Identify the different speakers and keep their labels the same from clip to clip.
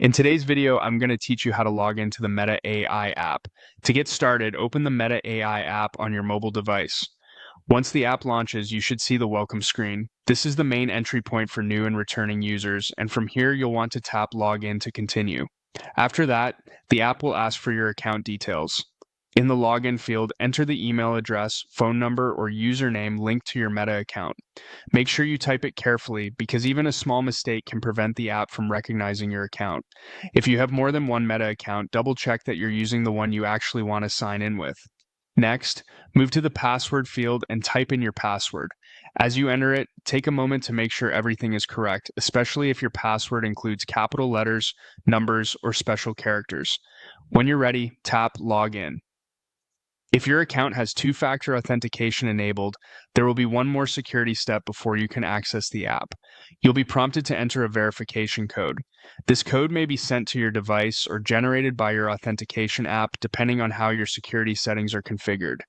Speaker 1: In today's video, I'm going to teach you how to log into the Meta AI app. To get started, open the Meta AI app on your mobile device. Once the app launches, you should see the welcome screen. This is the main entry point for new and returning users, and from here you'll want to tap Login to continue. After that, the app will ask for your account details. In the login field, enter the email address, phone number, or username linked to your Meta account. Make sure you type it carefully because even a small mistake can prevent the app from recognizing your account. If you have more than one Meta account, double check that you're using the one you actually want to sign in with. Next, move to the password field and type in your password. As you enter it, take a moment to make sure everything is correct, especially if your password includes capital letters, numbers, or special characters. When you're ready, tap Login. If your account has two-factor authentication enabled, there will be one more security step before you can access the app. You'll be prompted to enter a verification code. This code may be sent to your device or generated by your authentication app depending on how your security settings are configured.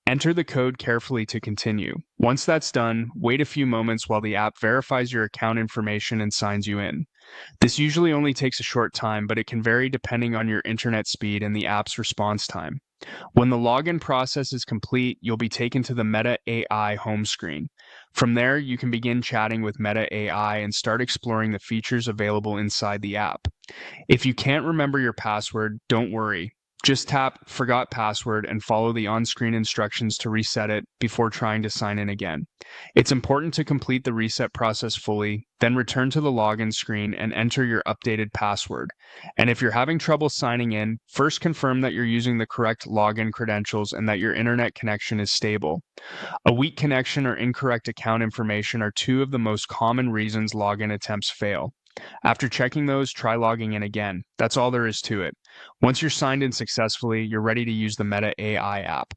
Speaker 1: Enter the code carefully to continue. Once that's done, wait a few moments while the app verifies your account information and signs you in. This usually only takes a short time, but it can vary depending on your internet speed and the app's response time. When the login process is complete, you'll be taken to the Meta AI home screen. From there, you can begin chatting with Meta AI and start exploring the features available inside the app. If you can't remember your password, don't worry. Just tap Forgot Password and follow the on-screen instructions to reset it before trying to sign in again. It's important to complete the reset process fully, then return to the login screen and enter your updated password. And if you're having trouble signing in, first confirm that you're using the correct login credentials and that your internet connection is stable. A weak connection or incorrect account information are two of the most common reasons login attempts fail. After checking those, try logging in again. That's all there is to it. Once you're signed in successfully, you're ready to use the Meta AI app.